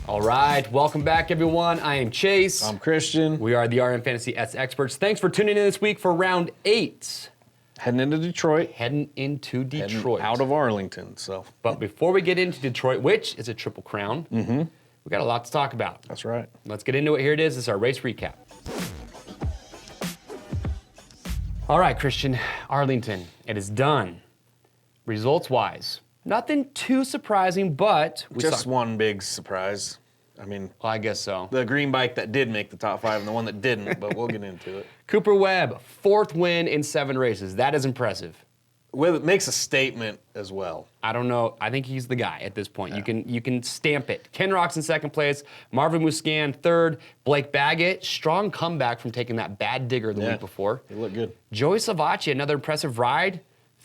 All right, welcome back, everyone. I am Chase. I'm Christian. We are the RMFantasy SXperts. Thanks for tuning in this week for round 8. Heading into Detroit. Heading Detroit. Heading out of Arlington, so. But before we get into Detroit, which is a Triple Crown, we got a lot to talk about. That's right. Let's get into it. Here it is. This is our race recap. All right, Christian, Arlington, it is done. Results-wise, nothing too surprising, but Just one big surprise. I mean, well, I guess so. the green bike that did make the top 5 and the one that didn't, but we'll get into it. Cooper Webb, 4th win in 7 races. That is impressive. Well, it makes a statement as well. I don't know. I think he's the guy at this point. Yeah. You can stamp it. Ken Rock's in 2nd place. Marvin Muscan 3rd. Blake Baggett, strong comeback from taking that bad digger the week before. He looked good. Joey Savacci, another impressive ride.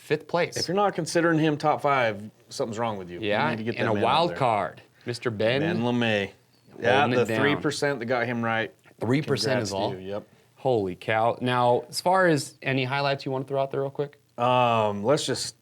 5th place. If you're not considering him top 5, something's wrong with you. Yeah, you need to get and that a man wild out card. Mr. Ben LeMay. Yeah, the it down. 3% that got him right. 3% Congrats is all. to you. Yep. Holy cow. Now, as far as any highlights you want to throw out there real quick? Let's just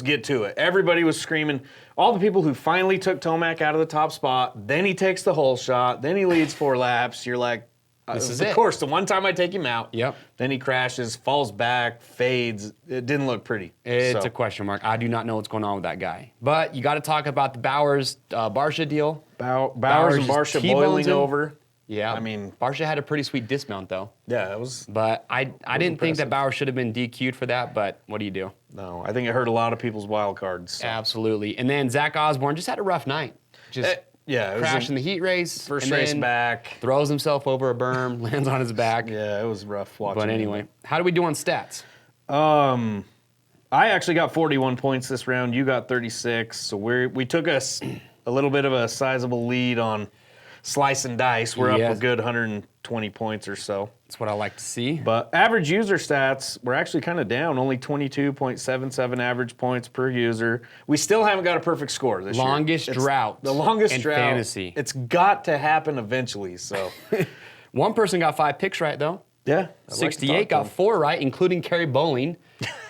get to it. Everybody was screaming. All the people who finally took Tomac out of the top spot, then he takes the hole shot, then he leads 4 laps. You're like, this is of it. course, the one time I take him out. Yep. Then he crashes, falls back, fades. It didn't look pretty. It's a question mark. I do not know what's going on with that guy. But you got to talk about the Bowers Barsha deal. Bowers and just Barsha T-bones boiling him. over. Yeah. I mean, Barsha had a pretty sweet dismount though. Yeah, it was. But I didn't think impressive. that Bowers should have been DQ'd for that. But what do you do? No, I think it hurt a lot of people's wild cards. So. Absolutely. And then Zach Osborne just had a rough night. Just Yeah, it was crashed in the heat race. first and race then back. Throws himself over a berm, lands on his back. Yeah, it was rough watching. But anyway, how do we do on stats? I actually got 41 points this round. You got 36. So we took us a little bit of a sizable lead on slice and dice. We're up a good 120 points or so. That's what I like to see. But average user stats, we're actually kind of down. Only 22.77 average points per user. We still haven't got a perfect score this Longest year. drought. The longest in drought. fantasy. It's got to happen eventually. So One person got 5 picks right though. yeah, 68 got 4 right, including Carrie Bowling,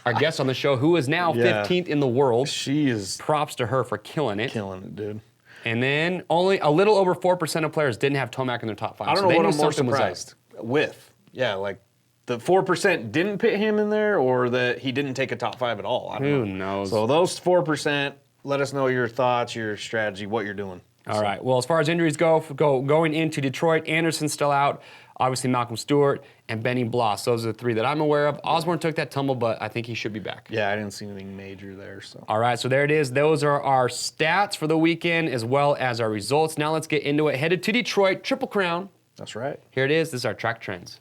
our guest on the show, who is now 15th in the world. She is Props to her for killing it. killing it, dude. And then only a little over 4% of players didn't have Tomac in their top 5. I don't so know they what knew I'm more something was up. surprised with. Yeah, like the 4% didn't put him in there, or that he didn't take a top 5 at all. I don't Who know. knows? So those 4%, let us know your thoughts, your strategy, what you're doing. All right. Well, as far as injuries going into Detroit, Anderson's still out. Obviously, Malcolm Stewart and Benny Bloss. Those are the 3 that I'm aware of. Osborne took that tumble, but I think he should be back. Yeah, I didn't see anything major there. So. All right, so there it is. Those are our stats for the weekend as well as our results. Now let's get into it. Headed to Detroit, Triple Crown. That's right. Here it is. This is our track trends.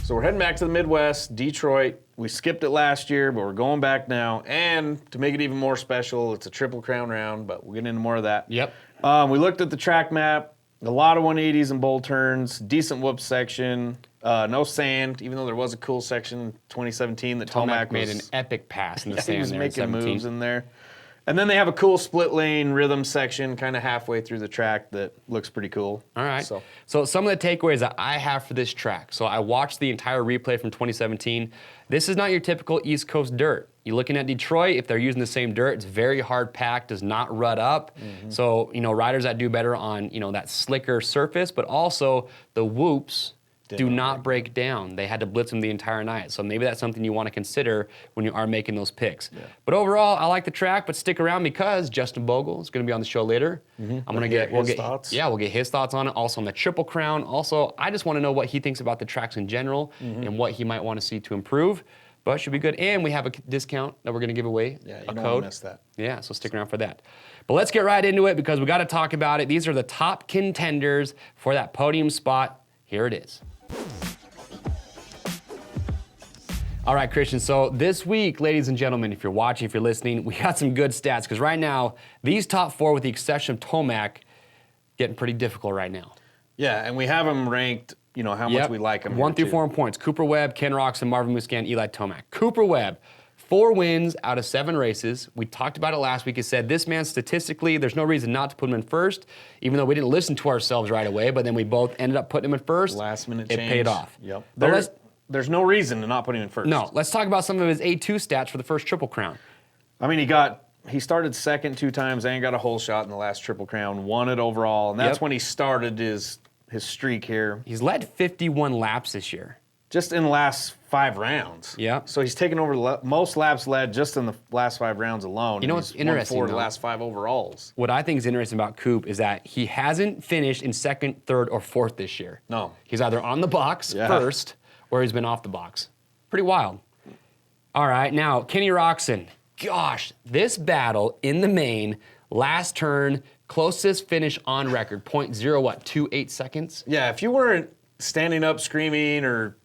So we're heading back to the Midwest, Detroit. We skipped it last year, but we're going back now. And to make it even more special, it's a Triple Crown round, but we'll get into more of that. Yep. We looked at the track map. A lot of 180s and bowl turns, decent whoop section, no sand, even though there was a cool section in 2017 that Tomac made an epic pass in the sand. he was there making in 17. moves in there. And then they have a cool split lane rhythm section kind of halfway through the track that looks pretty cool. All right. So some of the takeaways that I have for this track. So I watched the entire replay from 2017. This is not your typical East Coast dirt. You're looking at Detroit, if they're using the same dirt, it's very hard packed, does not rut up. So, riders that do better on, that slicker surface, but also the whoops do not break down. They had to blitz them the entire night. So maybe that's something you want to consider when you are making those picks. Yeah. But overall, I like the track, but stick around because Justin Bogle is going to be on the show later. I'm going to get his thoughts. Yeah, we'll get his thoughts on it. Also on the Triple Crown. Also, I just want to know what he thinks about the tracks in general and what he might want to see to improve. But it should be good. And we have a discount that we're going to give away, a code. Don't miss that. Yeah, so stick around for that. But let's get right into it because we got to talk about it. These are the top contenders for that podium spot. Here it is. All right, Christian, so this week, ladies and gentlemen, if you're watching, if you're listening, we got some good stats because right now, these top 4, with the exception of Tomac, getting pretty difficult right now. Yeah, and we have them ranked, how much we like them. 1 through 4 in points. Cooper Webb, Ken Rocks, and Marvin Muscan, Eli Tomac. Cooper Webb, 4 wins out of 7 races. We talked about it last week. It said this man statistically, there's no reason not to put him in first, even though we didn't listen to ourselves right away, but then we both ended up putting him in first. Last minute it change. It paid off. Yep. There's no reason to not put him in first. No, let's talk about some of his A2 stats for the first Triple Crown. I mean, he got he started second 2 times and got a hole shot in the last Triple Crown, won it overall, and that's when he started his streak here. He's led 51 laps this year. Just in the last 5 rounds. Yeah. So he's taken over the most laps led just in the last 5 rounds alone. You know what's interesting, won 4 of the last 5 overalls. What I think is interesting about Coop is that he hasn't finished in second, third, or fourth this year. No. He's either on the box first or he's been off the box. Pretty wild. All right, now, Kenny Roczen. Gosh, this battle in the main, last turn, closest finish on record, 0.28 seconds? Yeah, if you weren't standing up screaming or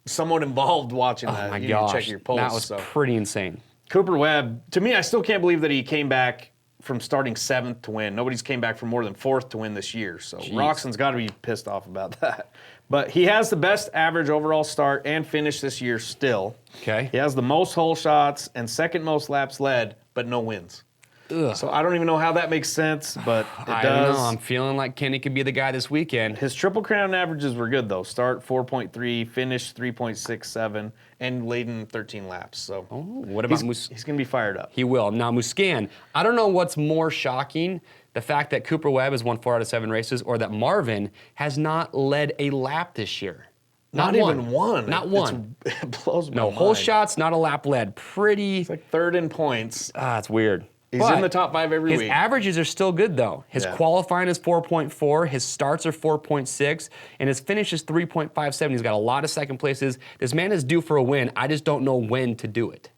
somewhat involved watching that, my you gosh, need to check your pulse. that was pretty insane. Cooper Webb, to me, I still can't believe that he came back from starting 7th to win. Nobody's came back from more than 4th to win this year, so Roczen's got to be pissed off about that. But he has the best average overall start and finish this year still. Okay. He has the most hole shots and second most laps led, but no wins. Ugh. So I don't even know how that makes sense, but it does. I don't know. I'm feeling like Kenny could be the guy this weekend. His Triple Crown averages were good, though. Start 4.3, finish 3.67, and laden 13 laps. So What about he's going to be fired up. He will. Now, Muscan, I don't know what's more shocking, the fact that Cooper Webb has won 4 out of 7 races or that Marvin has not led a lap this year. Not even one. Not one. It blows my mind. No, whole shots, not a lap led. Pretty. It's like 3rd in points. It's weird. He's in the top 5 every week. His averages are still good, though. His qualifying is 4.4, his starts are 4.6, and his finish is 3.57. He's got a lot of second places. This man is due for a win. I just don't know when to do it.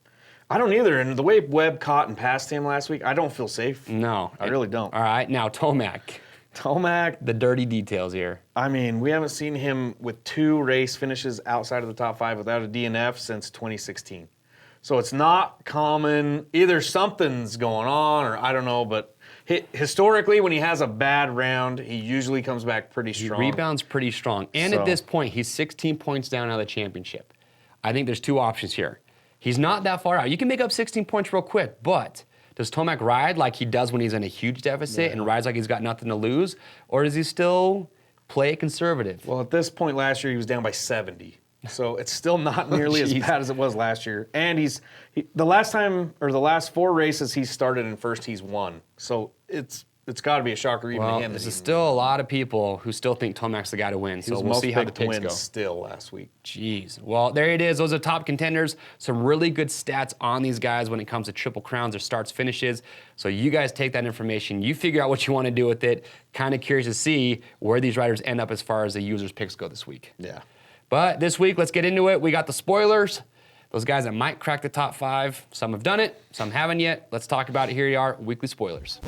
I don't either, and the way Webb caught and passed him last week, I don't feel safe. No. I really don't. All right, now Tomac. Tomac. The dirty details here. I mean, we haven't seen him with 2 race finishes outside of the top 5 without a DNF since 2016. So it's not common. Either something's going on or I don't know, but historically when he has a bad round, he usually comes back pretty strong. He rebounds pretty strong. And at this point, he's 16 points down out of the championship. I think there's 2 options here. He's not that far out. You can make up 16 points real quick, but does Tomac ride like he does when he's in a huge deficit and rides like he's got nothing to lose? Or does he still play it conservative? Well, at this point last year, he was down by 70. So it's still not nearly as bad as it was last year. And the last 4 races he started in first, he's won. So it's got to be a shocker even to him. There's still a lot of people who still think Tomac's the guy to win. So we'll see how the picks go. Still last week. Jeez. Well, there it is. Those are top contenders. Some really good stats on these guys when it comes to Triple Crowns or starts, finishes. So you guys take that information. You figure out what you want to do with it. Kind of curious to see where these riders end up as far as the users' picks go this week. Yeah. But this week, let's get into it. We got the spoilers. Those guys that might crack the top 5. Some have done it, some haven't yet. Let's talk about it. Here you are, weekly spoilers.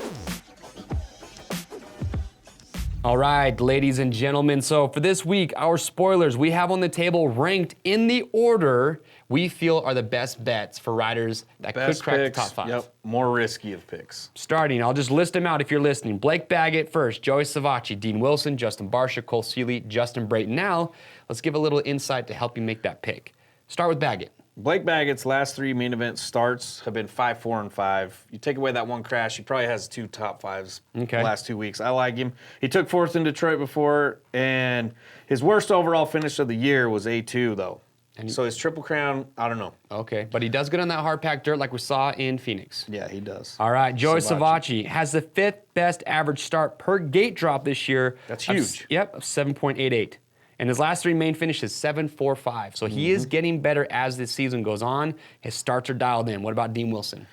All right, ladies and gentlemen. So for this week, our spoilers we have on the table ranked in the order we feel are the best bets for riders that could crack the top 5. Yep, more risky of picks. Starting, I'll just list them out if you're listening. Blake Baggett first, Joey Savacci, Dean Wilson, Justin Barcia, Cole Seeley, Justin Brayton. Now, let's give a little insight to help you make that pick. Start with Baggett. Blake Baggett's last 3 main event starts have been 5, 4, and 5. You take away that one crash, he probably has 2 top 5s the last 2 weeks. I like him. He took 4th in Detroit before, and his worst overall finish of the year was A2, though. So his Triple Crown, I don't know. Okay, but he does good on that hard packed dirt like we saw in Phoenix. Yeah, he does. All right, Joey Savacci has the 5th best average start per gate drop this year. That's huge. Of 7.88. And his last 3 main finishes, 7.45. So he is getting better as this season goes on. His starts are dialed in. What about Dean Wilson?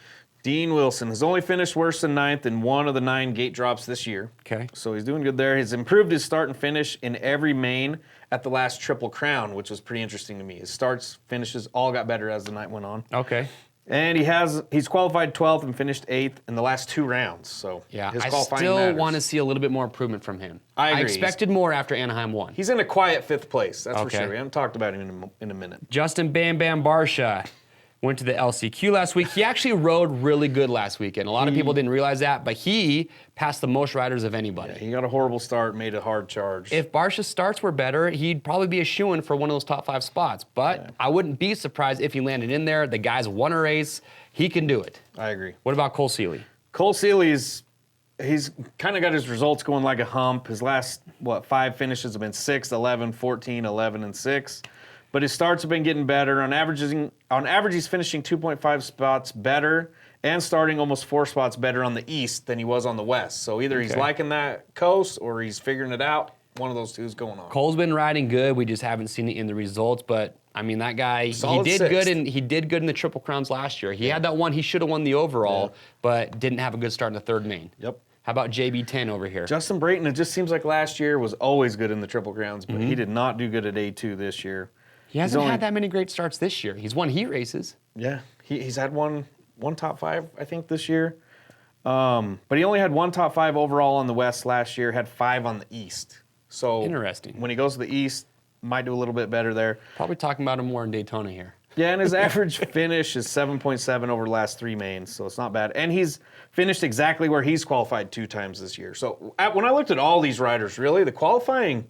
Dean Wilson has only finished worse than 9th in 1 of the 9 gate drops this year. Okay. So he's doing good there. He's improved his start and finish in every main at the last Triple Crown, which was pretty interesting to me. His starts, finishes, all got better as the night went on. Okay. And he's qualified 12th and finished 8th in the last 2 rounds. So yeah, his I qualifying still matters. want to see a little bit more improvement from him. I agree. I expected more after Anaheim won. He's in a quiet 5th place, that's for Okay. sure. We haven't talked about him in a minute. Justin Bam Bam Barcia went to the LCQ last week. He actually rode really good last weekend. A lot of people didn't realize that, but he passed the most riders of anybody. Yeah, he got a horrible start, made a hard charge. If Barcia's starts were better, he'd probably be a shoo-in for one of those top 5 spots. But I wouldn't be surprised if he landed in there. The guy's won a race. He can do it. I agree. What about Cole Seeley? Cole Seeley's, he's kind of got his results going like a hump. His last, 5 finishes have been 6, 11, 14, 11, and 6. But his starts have been getting better. On average, he's finishing 2.5 spots better and starting almost 4 spots better on the east than he was on the west. So either he's liking that coast or he's figuring it out. One of those two is going on. Cole's been riding good. We just haven't seen it in the results, but I mean that guy, Solid he did sixth. good, and he did good in the Triple Crowns last year. He had that one. He should have won the overall, but didn't have a good start in the third main. Yep. How about JB10 over here? Justin Brayton, it just seems like last year was always good in the Triple Crowns, but he did not do good at A2 this year. He hasn't had that many great starts this year. He's won heat races. Yeah, he's had one top 5, I think, this year. But he only had 1 top 5 overall on the West last year, had 5 on the East. So Interesting. When he goes to the East, might do a little bit better there. Probably talking about him more in Daytona here. Yeah, and his average finish is 7.7 over the last 3 mains, so it's not bad. And he's finished exactly where he's qualified 2 times this year. So when I looked at all these riders, really, the qualifying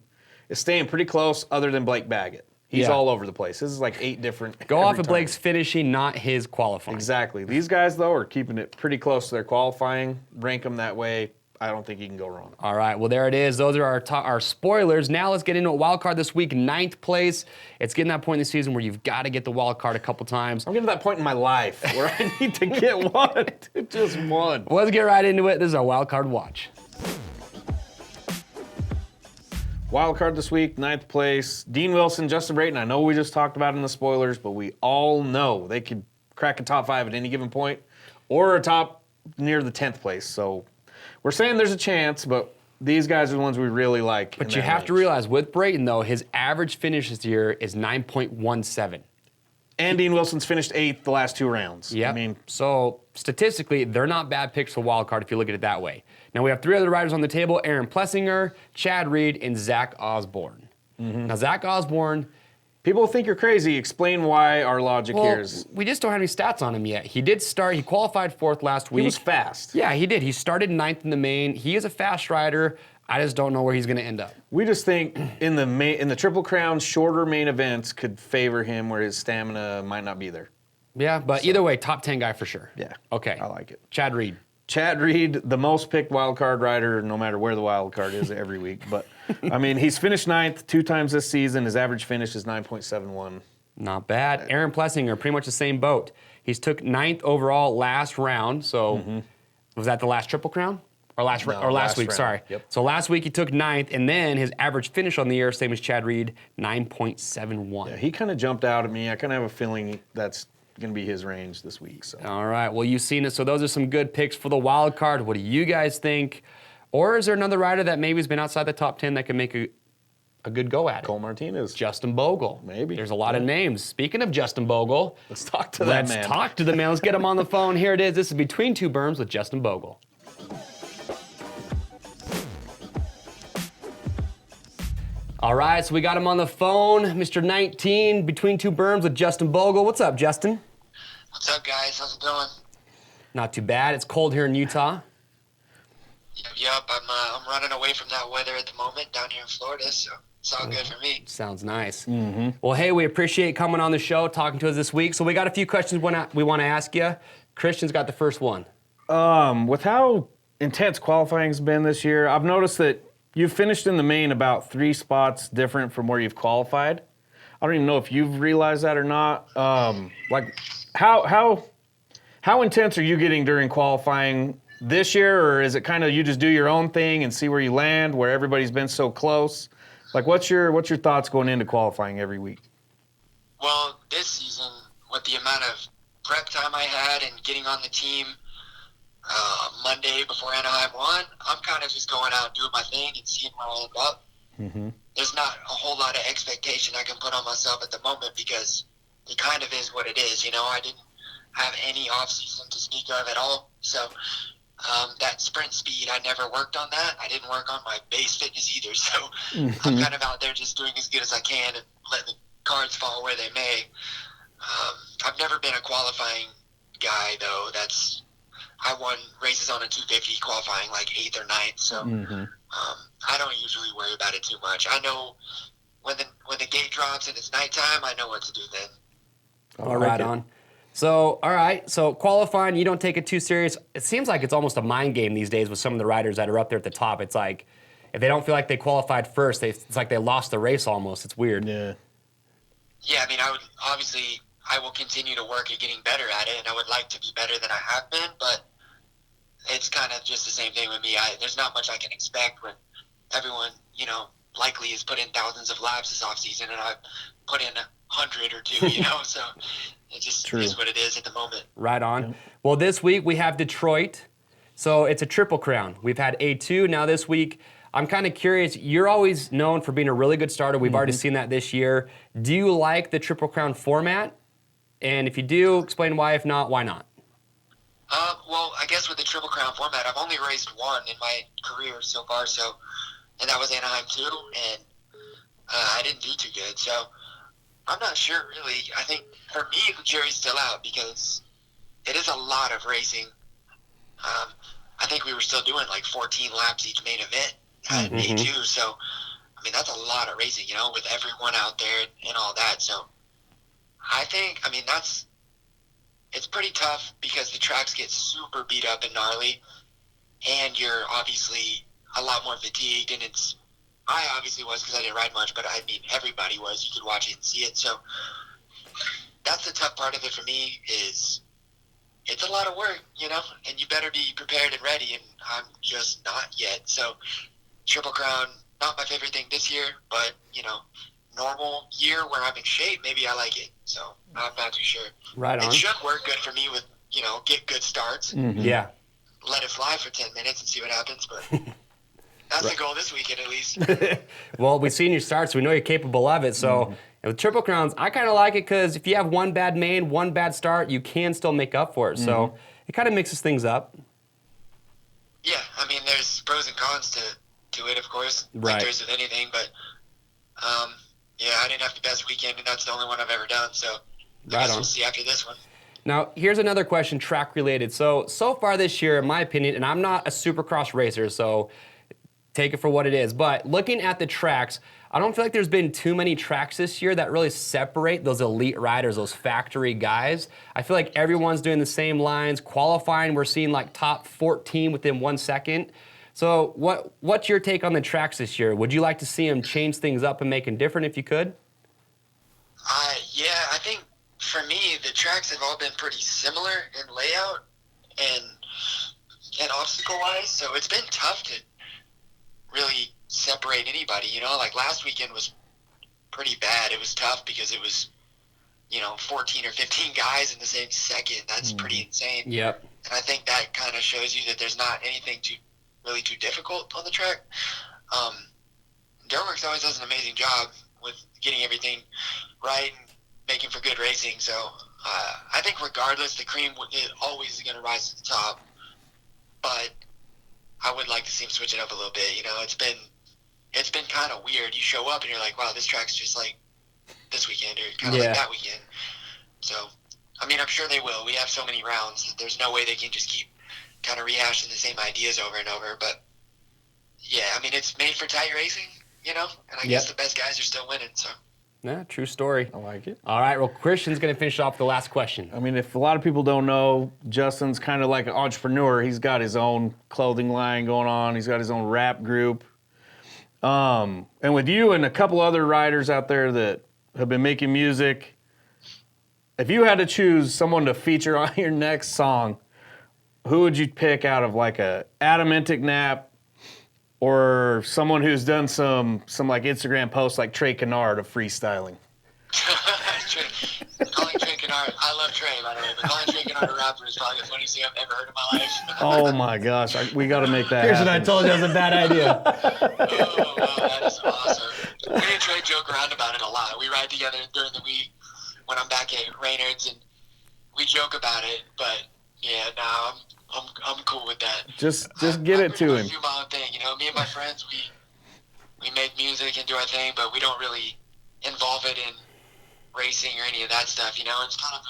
is staying pretty close other than Blake Baggett. He's all over the place. This is like 8 different. Go off of Blake's finishing, not his qualifying. Exactly. These guys, though, are keeping it pretty close to their qualifying. Rank them that way. I don't think you can go wrong. All right, well, there it is. Those are our spoilers. Now let's get into a wild card this week, 9th place. It's getting that point in the season where you've got to get the wild card a couple times. I'm getting to that point in my life where I need to get one, just one. Well, let's get right into it. This is our wild card watch. Wild card this week, 9th place. Dean Wilson, Justin Brayton. I know we just talked about in the spoilers, but we all know they could crack a top 5 at any given point or a top near the 10th place. So we're saying there's a chance, but these guys are the ones we really like. But you have to realize, with Brayton, though, his average finish this year is 9.17. And Dean Wilson's finished 8th the last 2 rounds. Yeah. I mean, so statistically, they're not bad picks for wild card if you look at it that way. Now we have 3 other riders on the table: Aaron Plessinger, Chad Reed, and Zach Osborne. Now Zach Osborne, people think you're crazy. Explain why our logic here is. we just don't have any stats on him yet. He did start. He qualified 4th last week. He was fast. Yeah, he did. He started 9th in the main. He is a fast rider. I just don't know where he's going to end up. We just think in the Triple Crown, shorter main events could favor him where his stamina might not be there. Yeah, but either way, top 10 guy for sure. Yeah. Okay. I like it. Chad Reed. Chad Reed, the most picked wild card rider, no matter where the wild card is every week. But, I mean, he's finished 9th 2 times this season. His average finish is 9.71. Not bad. Aaron Plessinger, pretty much the same boat. He's took 9th overall last round. So was that the last Triple Crown? Or last week, round. sorry. Yep. So last week he took 9th, and then his average finish on the year, same as Chad Reed, 9.71. Yeah, he kind of jumped out at me. I kind of have a feeling that's going to be his range this week. So. All right, well, you've seen it. So those are some good picks for the wild card. What do you guys think? Or is there another rider that maybe has been outside the top 10 that can make a good go at it? Cole Martinez. Justin Bogle. Maybe. There's a lot of names. Speaking of Justin Bogle, Let's talk to that man. Let's talk to the man. Let's get him on the phone. Here it is. This is Between Two Berms with Justin Bogle. All right, so we got him on the phone, Mr. 19, Between Two Berms with Justin Bogle. What's up, Justin? What's up, guys? How's it going? Not too bad. It's cold here in Utah. Yep. I'm running away from that weather at the moment down here in Florida, so it's all good for me. Sounds nice. Well, hey, we appreciate coming on the show, talking to us this week. So we got a few questions we want to ask you. Christian's got the first one. With how intense qualifying's been this year, I've noticed that you've finished in the main about 3 spots different from where you've qualified. I don't even know if you've realized that or not. Like, how intense are you getting during qualifying this year, or is it kind of you just do your own thing and see where you land, where everybody's been so close? Like, what's your thoughts going into qualifying every week? Well, this season, with the amount of prep time I had and getting on the team Monday before Anaheim won, I'm kind of just going out and doing my thing and seeing where I end up. There's not a whole lot of expectation I can put on myself at the moment because it kind of is what it is. You know, I didn't have any off season to speak of at all. So that sprint speed, I never worked on that. I didn't work on my base fitness either. So I'm kind of out there just doing as good as I can and letting the cards fall where they may. I've never been a qualifying guy, though. I won races on a 250 qualifying like 8th or 9th. So I don't usually worry about it too much. I know when the gate drops and it's nighttime, I know what to do then. All right, on. So, all right, so qualifying, you don't take it too serious. It seems like it's almost a mind game these days with some of the riders that are up there at the top. It's like, if they don't feel like they qualified first, it's like they lost the race almost. It's weird. Yeah. Yeah, I mean, I will continue to work at getting better at it, and I would like to be better than I have been, but it's kind of just the same thing with me. There's not much I can expect when everyone, likely has put in thousands of laps this offseason, and I've put in 100 or 2, so it just is what it is at the moment. Right on. Well, this week we have Detroit, so it's a triple crown. We've had A2, now this week. I'm kind of curious, you're always known for being a really good starter. We've already seen that this year. Do you like the triple crown format? And if you do, explain why. If not, why not? Well, I guess with the Triple Crown format, I've only raced one in my career so far, and that was Anaheim 2, and I didn't do too good. So I'm not sure, really. I think for me, the jury's still out because it is a lot of racing. I think we were still doing like 14 laps each main event at A2, so, I mean, that's a lot of racing, with everyone out there and all that. So I think, it's pretty tough because the tracks get super beat up and gnarly, and you're obviously a lot more fatigued. And I obviously was because I didn't ride much, but I mean, everybody was. You could watch it and see it. So that's the tough part of it for me is it's a lot of work, and you better be prepared and ready, and I'm just not yet. So Triple Crown, not my favorite thing this year, but, normal year where I'm in shape, maybe I like it. So I'm not too sure. Right on. It should work good for me with, get good starts. Yeah. Let it fly for 10 minutes and see what happens. But that's the goal this weekend at least. Well, we've seen your starts. So we know you're capable of it. So and with Triple Crowns, I kind of like it because if you have one bad main, one bad start, you can still make up for it. So it kind of mixes things up. Yeah, I mean, there's pros and cons to it, of course, like there's with anything. But, yeah, I didn't have the best weekend, and that's the only one I've ever done. So I guess we'll see after this one. Now, here's another question, track related. So far this year, in my opinion, and I'm not a Supercross racer, so take it for what it is, but looking at the tracks, I don't feel like there's been too many tracks this year that really separate those elite riders, those factory guys. I feel like everyone's doing the same lines. Qualifying, we're seeing like top 14 within 1 second. So what's your take on the tracks this year? Would you like to see them change things up and make them different if you could? Yeah, I think for me, the tracks have all been pretty similar in layout and obstacle-wise, so it's been tough to really separate anybody, Like last weekend was pretty bad. It was tough because it was, 14 or 15 guys in the same second. That's pretty insane. Yep. And I think that kind of shows you that there's not anything really too difficult on the track. Dirtworks always does an amazing job with getting everything right and making for good racing. So I think regardless, the cream is always going to rise to the top. But I would like to see him switch it up a little bit. It's been kind of weird. You show up and you're like, wow, this track's just like this weekend or kind of like that weekend. So, I mean, I'm sure they will. We have so many rounds. There's no way they can just keep kind of rehashing the same ideas over and over. But, yeah, I mean, it's made for tight racing, and I guess the best guys are still winning. So. Yeah, true story. I like it. All right, well, Christian's going to finish off the last question. I mean, if a lot of people don't know, Justin's kind of like an entrepreneur. He's got his own clothing line going on. He's got his own rap group. And with you and a couple other riders out there that have been making music, if you had to choose someone to feature on your next song, who would you pick out of like a Adam Enticknap or someone who's done some like Instagram posts like Trey Kennard of freestyling? Calling Trey Kennard, I love Trey, by the way, but calling Trey Kennard a rapper is probably the funniest thing I've ever heard in my life. Oh my gosh, we got to make that Here's what I happen. told you, it was a bad idea. Oh, wow, that is awesome. Me and Trey joke around about it a lot. We ride together during the week when I'm back at Raynard's, and we joke about it, but yeah, I'm cool with that. Just get it to him. Do my own thing, Me and my friends, we make music and do our thing, but we don't really involve it in racing or any of that stuff. It's kind of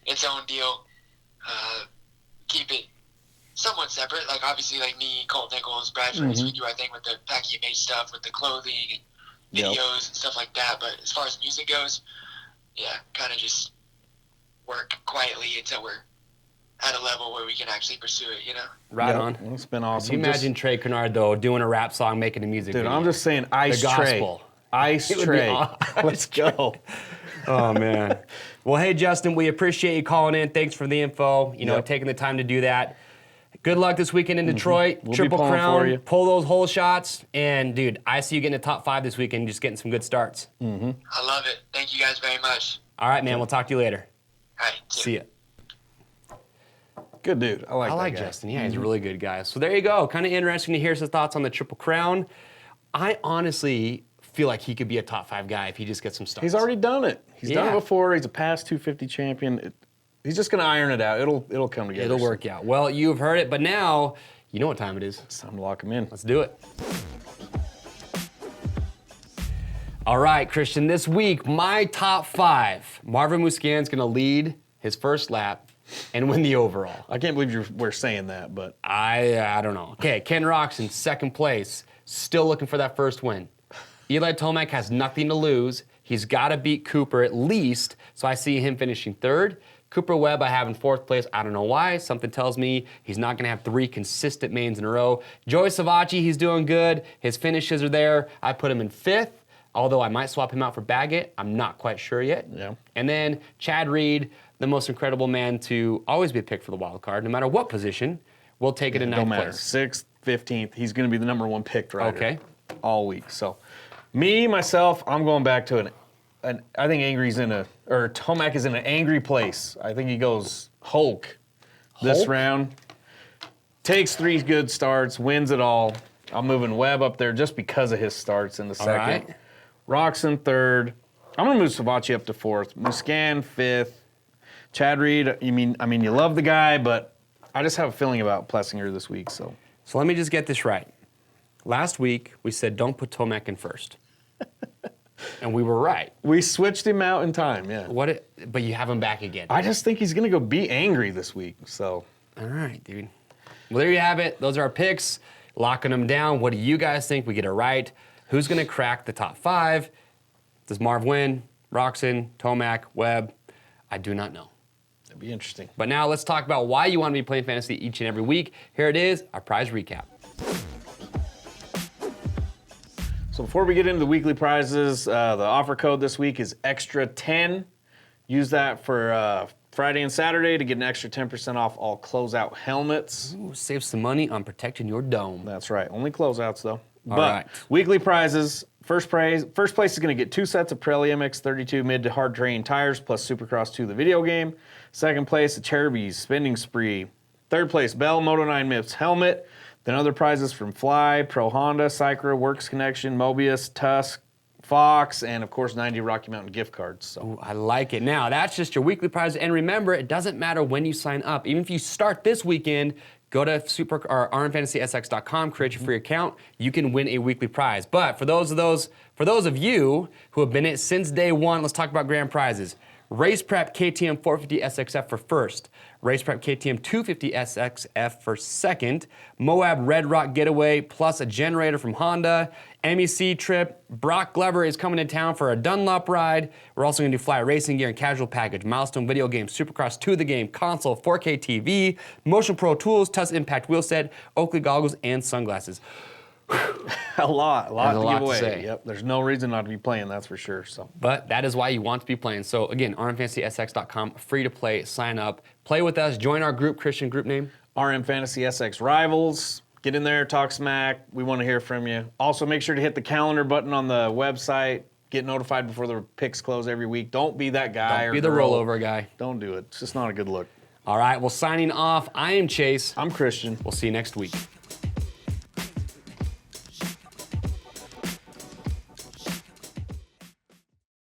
its own deal. Keep it somewhat separate. Like obviously, like me, Colt Nichols, Brad Furnace, we do our thing with the Packy Made stuff, with the clothing and videos and stuff like that. But as far as music goes, yeah, kind of just work quietly until we're at a level where we can actually pursue it, Right on. It's been awesome. Can you imagine Trey Kennard, though, doing a rap song, making a music video? I'm just saying Ice The Trey. gospel. Ice Trey. Let's go. Oh, man. Well, hey, Justin, we appreciate you calling in. Thanks for the info, taking the time to do that. Good luck this weekend in Detroit. We'll Triple be pulling Crown, for you. pull those hole shots. And, dude, I see you getting a top 5 this weekend, just getting some good starts. I love it. Thank you guys very much. All right, man. We'll talk to you later. All right. See ya. Good dude. I like that guy. Justin. Yeah, he's a really good guy. So there you go. Kind of interesting to hear his thoughts on the Triple Crown. I honestly feel like he could be a top 5 guy if he just gets some starts. He's already done it. He's done it before. He's a past 250 champion. He's just going to iron it out. It'll come together. It'll work out. Well, you've heard it, but now you know what time it is. It's time to lock him in. Let's do it. All right, Christian, this week, my top 5. Marvin Musquin's going to lead his first lap and win the overall. I can't believe we're saying that, but I don't know. Okay, Ken Roczen, second place, still looking for that first win. Eli Tomac has nothing to lose. He's got to beat Cooper at least, so I see him finishing third. Cooper Webb I have in fourth place. I don't know why. Something tells me he's not going to have 3 consistent mains in a row. Joey Savacci, he's doing good. His finishes are there. I put him in 5th, although I might swap him out for Baggett. I'm not quite sure yet. Yeah. And then Chad Reed, the most incredible man to always be picked for the wild card, no matter what position. We'll take it in 9th don't matter. place. 6th, 15th. He's going to be the number 1 picked rider. Okay. All week. So, myself, I'm going back to I think Tomac is in an angry place. I think he goes Hulk this round. Takes 3 good starts, wins it all. I'm moving Webb up there just because of his starts in the second. right. Roczen third. I'm going to move Savacci up to 4th. Musquin 5th. Chad Reed, you love the guy, but I just have a feeling about Plessinger this week. So let me just get this right. Last week, we said don't put Tomac in first. And we were right. We switched him out in time, yeah. But you have him back again. I just think he's going to go be angry this week, so. All right, dude. Well, there you have it. Those are our picks. Locking them down. What do you guys think? We get it right. Who's going to crack the top 5? Does Marv win? Roczen, Tomac, Webb? I do not know. That'd be interesting. But now let's talk about why you want to be playing fantasy each and every week. Here it is, our prize recap. So before we get into the weekly prizes, the offer code this week is extra10. Use that for Friday and Saturday to get an extra 10% off all closeout helmets. Ooh, save some money on protecting your dome. That's right. Only closeouts though. All right. Weekly prizes. First place is going to get 2 sets of Pirelli MX 32 mid to hard terrain tires plus Supercross 2 the video game. Second place, a Cherubies Spending Spree. Third place, Bell Moto 9 MIPS helmet. Then other prizes from Fly, Pro Honda, Cycra, Works Connection, Mobius, Tusk, Fox, and of course 90 Rocky Mountain gift cards. So. Ooh, I like it. Now, that's just your weekly prize. And remember, it doesn't matter when you sign up. Even if you start this weekend, go to RMFantasySX.com, create your free account. You can win a weekly prize. But for those of you who have been in it since day one, let's talk about grand prizes. Race Prep KTM 450 SXF for first. Race Prep KTM 250 SXF for second. Moab Red Rock Getaway plus a generator from Honda. MEC trip. Brock Glover is coming to town for a Dunlop ride. We're also going to do Fly Racing Gear and Casual Package. Milestone Video Game, Supercross 2 the game, console, 4K TV, Motion Pro Tools, Tusk Impact Wheel Set, Oakley Goggles, and sunglasses. a lot to give away. Say. Yep, there's no reason not to be playing, that's for sure. So, but that is why you want to be playing. So again, RMFantasySX.com, free to play, sign up, play with us, join our group. Christian, group name? RM Fantasy SX Rivals. Get in there, talk smack. We want to hear from you. Also, make sure to hit the calendar button on the website. Get notified before the picks close every week. Don't be that guy. Don't be the rollover guy. Don't do it. It's just not a good look. All right, well, signing off, I am Chase. I'm Christian. We'll see you next week.